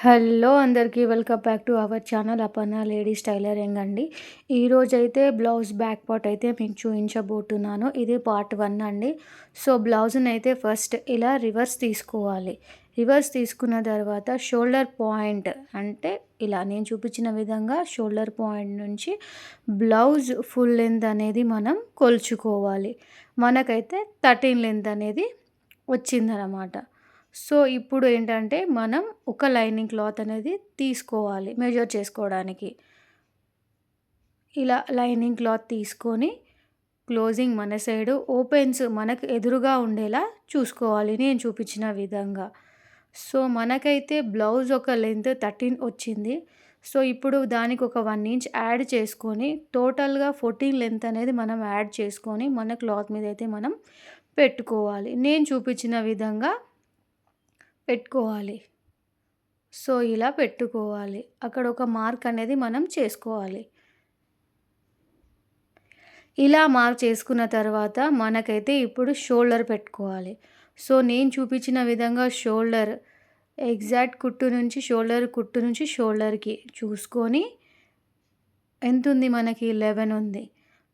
Hello అందరికీ welcome back to our channel Aparna ladies tailoring అండి. ఈరోజైతే బ్లౌజ్ బ్యాక్ పార్ట్ అయితే మీకు చూపించబోతున్నాను. ఇది పార్ట్ 1 అండి. సో బ్లౌజ్ని అయితే ఫస్ట్ ఇలా రివర్స్ తీసుకోవాలి. రివర్స్ తీసుకున్న తర్వాత షోల్డర్ పాయింట్ అంటే ఇలా నేను చూపించిన విధంగా షోల్డర్ పాయింట్ నుంచి బ్లౌజ్ ఫుల్ లెంత్ అనేది మనం కొలుచుకోవాలి. మనకైతే 13 లెంత్ అనేది వచ్చిందనమాట. సో ఇప్పుడు ఏంటంటే మనం ఒక లైనింగ్ క్లాత్ అనేది తీసుకోవాలి మెజర్ చేసుకోవడానికి. ఇలా లైనింగ్ క్లాత్ తీసుకొని క్లోజింగ్ మన సైడు, ఓపెన్స్ మనకు ఎదురుగా ఉండేలా చూసుకోవాలి నేను చూపించిన విధంగా. సో మనకైతే బ్లౌజ్ ఒక లెంత్ 13 వచ్చింది. సో ఇప్పుడు దానికి ఒక 1 ఇంచ్ యాడ్ చేసుకొని టోటల్గా 14 లెంత్ అనేది మనం యాడ్ చేసుకొని మన క్లాత్ మీద అయితే మనం పెట్టుకోవాలి. నేను చూపించిన విధంగా పెట్టుకోవాలి. సో ఇలా పెట్టుకోవాలి. అక్కడ ఒక మార్క్ అనేది మనం చేసుకోవాలి. ఇలా మార్క్ చేసుకున్న తర్వాత మనకైతే ఇప్పుడు షోల్డర్ పెట్టుకోవాలి. సో నేను చూపించిన విధంగా షోల్డర్ ఎగ్జాక్ట్ కుట్టు నుంచి షోల్డర్కి చూసుకొని ఎంతుంది మనకి 11 ఉంది.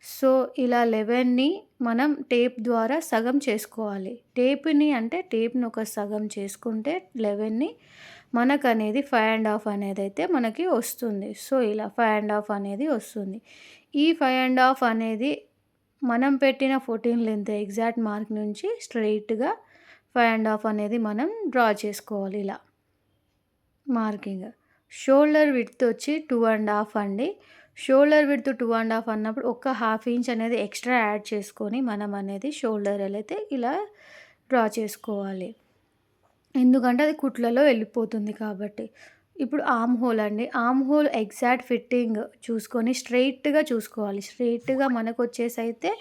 సో ఇలా 11ని మనం టేప్ ద్వారా సగం చేసుకోవాలి. టేప్‌ని ఒక సగం చేసుకుంటే 11ని మనకనేది 5 ½ అనేది అయితే మనకి వస్తుంది. సో ఇలా 5 ½ అనేది వస్తుంది. ఈ 5 ½ అనేది మనం పెట్టిన 14 లెంత్ ఎగ్జాక్ట్ మార్క్ నుంచి స్ట్రెయిట్‌గా 5 ½ అనేది మనం డ్రా చేసుకోవాలి ఇలా మార్కింగ్. షోల్డర్ విడ్త్ వచ్చి 2 ½ అండి. షోల్డర్ విడ్త్ 2 ½ అన్నప్పుడు ఒక ½ ఇంచ్ అనేది ఎక్స్ట్రా యాడ్ చేసుకొని మనం అనేది షోల్డర్ అయితే ఇలా డ్రా చేసుకోవాలి. ఎందుకంటే అది కుట్లలో వెళ్ళిపోతుంది కాబట్టి. ఇప్పుడు ఆర్మ్ హోల్ అండి. ఆర్మ్ హోల్ ఎగ్జాక్ట్ ఫిట్టింగ్ చూసుకొని స్ట్రెయిట్‌గా చూసుకోవాలి. స్ట్రెయిట్‌గా మనకు వచ్చేసి అయితే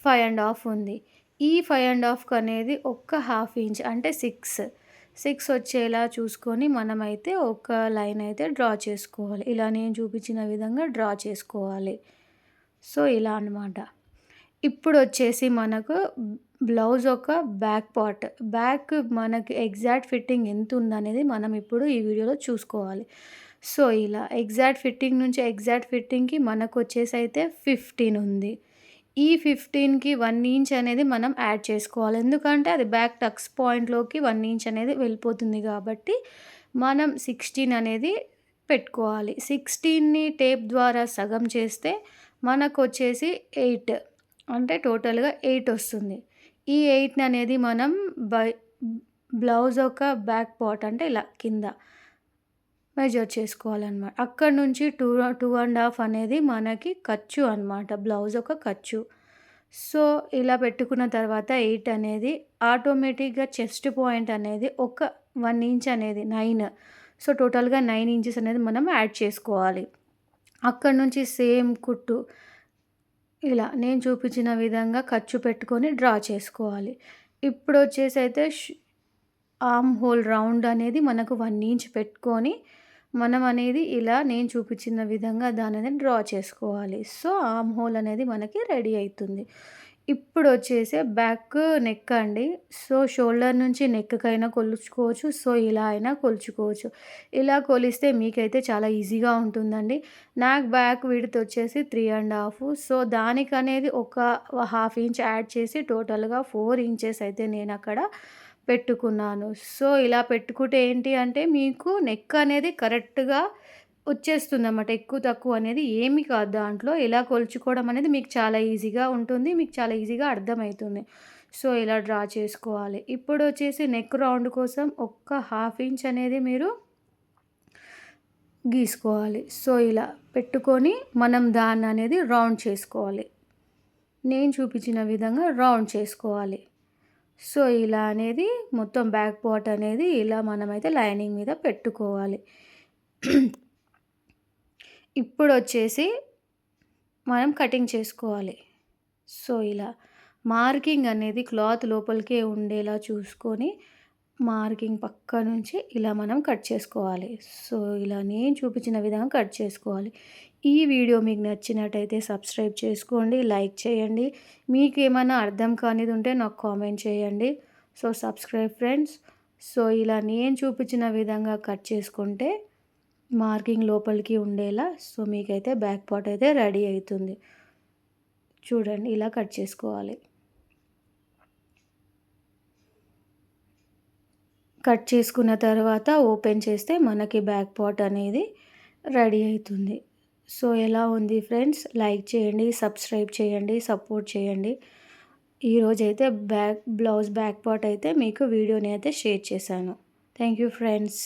5 ½ ఉంది. ఈ 5 ½ అనేది ఒక ½ ఇంచ్ అంటే 6 వచ్చేలా చూసుకొని మనమైతే ఒక లైన్ అయితే డ్రా చేసుకోవాలి. ఇలా నేను చూపించిన విధంగా డ్రా చేసుకోవాలి. సో ఇలా అనమాట. ఇప్పుడు వచ్చేసి మనకు బ్లౌజ్ ఒక బ్యాక్ పార్ట్. మనకి ఎగ్జాక్ట్ ఫిట్టింగ్ ఎంత ఉందనేది మనం ఇప్పుడు ఈ వీడియోలో చూసుకోవాలి. సో ఇలా ఎగ్జాక్ట్ ఫిట్టింగ్ నుంచి ఎగ్జాక్ట్ ఫిట్టింగ్‌కి మనకు వచ్చేసి అయితే 15 ఉంది. ఈ 15కి 1 ఇంచ్ అనేది మనం యాడ్ చేసుకోవాలి. ఎందుకంటే అది బ్యాక్ టక్స్ పాయింట్‌లోకి 1 ఇంచ్ అనేది వెళ్ళిపోతుంది కాబట్టి మనం 16 అనేది పెట్టుకోవాలి. 16ని టేప్ ద్వారా సగం చేస్తే మనకొచ్చేసి 8 అంటే టోటల్‌గా 8 వస్తుంది. ఈ 8ని అనేది మనం బ్లౌజ్ ఒక బ్యాక్ పార్ట్ అంటే ఇలా కింద మెజర్ చేసుకోవాలన్నమాట. అక్కడ నుంచి 2 ½ అనేది మనకి ఖర్చు అనమాట. బ్లౌజ్ ఒక ఖర్చు. సో ఇలా పెట్టుకున్న తర్వాత 8 అనేది ఆటోమేటిక్‌గా చెస్ట్ పాయింట్ అనేది ఒక 1 ఇంచ్ అనేది 9. సో టోటల్‌గా 9 ఇంచెస్ అనేది మనం యాడ్ చేసుకోవాలి. అక్కడ నుంచి సేమ్ కుట్టు ఇలా నేను చూపించిన విధంగా ఖర్చు పెట్టుకొని డ్రా చేసుకోవాలి. ఇప్పుడు వచ్చేసి అయితే ఆర్మ్ హోల్ రౌండ్ అనేది మనకు 1 ఇంచ్ పెట్టుకొని మనం అనేది ఇలా నేను చూపించిన విధంగా దానిని డ్రా చేసుకోవాలి. సో ఆర్మ్ హోల్ అనేది మనకి రెడీ అవుతుంది. ఇప్పుడు వచ్చేసి బ్యాక్ నెక్ అండి. సో షోల్డర్ నుంచి నెక్కైనా కొలుచుకోవచ్చు. సో ఇలా అయినా కొలుచుకోవచ్చు. ఇలా కొలిస్తే మీకైతే చాలా ఈజీగా ఉంటుందండి. నాకు బ్యాక్ విడ్త్ వచ్చేసి 3 ½ సో దానికనేది ఒక ½ ఇంచ్ యాడ్ చేసి టోటల్‌గా 4 ఇంచెస్ అయితే నేను అక్కడ పెట్టుకున్నాను. సో ఇలా పెట్టుకుంటే ఏంటి అంటే మీకు నెక్ అనేది కరెక్ట్‌గా వచ్చేస్తుందన్నమాట. ఎక్కువ తక్కువ అనేది ఏమీ కాదు దాంట్లో. ఇలా కొలుచుకోవడం అనేది మీకు చాలా ఈజీగా ఉంటుంది. మీకు చాలా ఈజీగా అర్థమవుతుంది. సో ఇలా డ్రా చేసుకోవాలి. ఇప్పుడు వచ్చేసి నెక్ రౌండ్ కోసం ఒక్క ½ ఇంచ్ అనేది మీరు గీసుకోవాలి. సో ఇలా పెట్టుకొని మనం దాన్ని అనేది రౌండ్ చేసుకోవాలి. నేను చూపించిన విధంగా రౌండ్ చేసుకోవాలి. సో ఇలా అనేది మొత్తం బ్యాక్ పార్ట్ అనేది ఇలా మనమైతే లైనింగ్ మీద పెట్టుకోవాలి. ఇప్పుడు వచ్చేసి మనం కటింగ్ చేసుకోవాలి. సో ఇలా మార్కింగ్ అనేది క్లాత్ లోపలికే ఉండేలా చూసుకొని మార్కింగ్ పక్క నుంచి ఇలా మనం కట్ చేసుకోవాలి. సో ఇలా నేను చూపించిన విధంగా కట్ చేసుకోవాలి. ఈ వీడియో మీకు నచ్చినట్టయితే సబ్స్క్రైబ్ చేసుకోండి, లైక్ చేయండి. మీకు ఏమైనా అర్థం కానిది ఉంటే నాకు కామెంట్ చేయండి. So subscribe friends. సో ఇలా నేను చూపించిన విధంగా కట్ చేసుకుంటే మార్కింగ్ లోపలికి ఉండేలా సో మీకైతే బ్యాక్ పార్ట్ అయితే రెడీ అవుతుంది. చూడండి ఇలా కట్ చేసుకోవాలి. కట్ చేసుకున్న తర్వాత ఓపెన్ చేస్తే మనకి బ్యాక్ పార్ట్ అనేది రెడీ అవుతుంది. సో ఎలా ఉంది ఫ్రెండ్స్, లైక్ చేయండి, సబ్స్క్రైబ్ చేయండి, సపోర్ట్ చేయండి. ఈరోజైతే బ్లౌజ్ బ్యాక్ పార్ట్ అయితే మీకు వీడియోని అయితే షేర్ చేశాను. Thank you friends.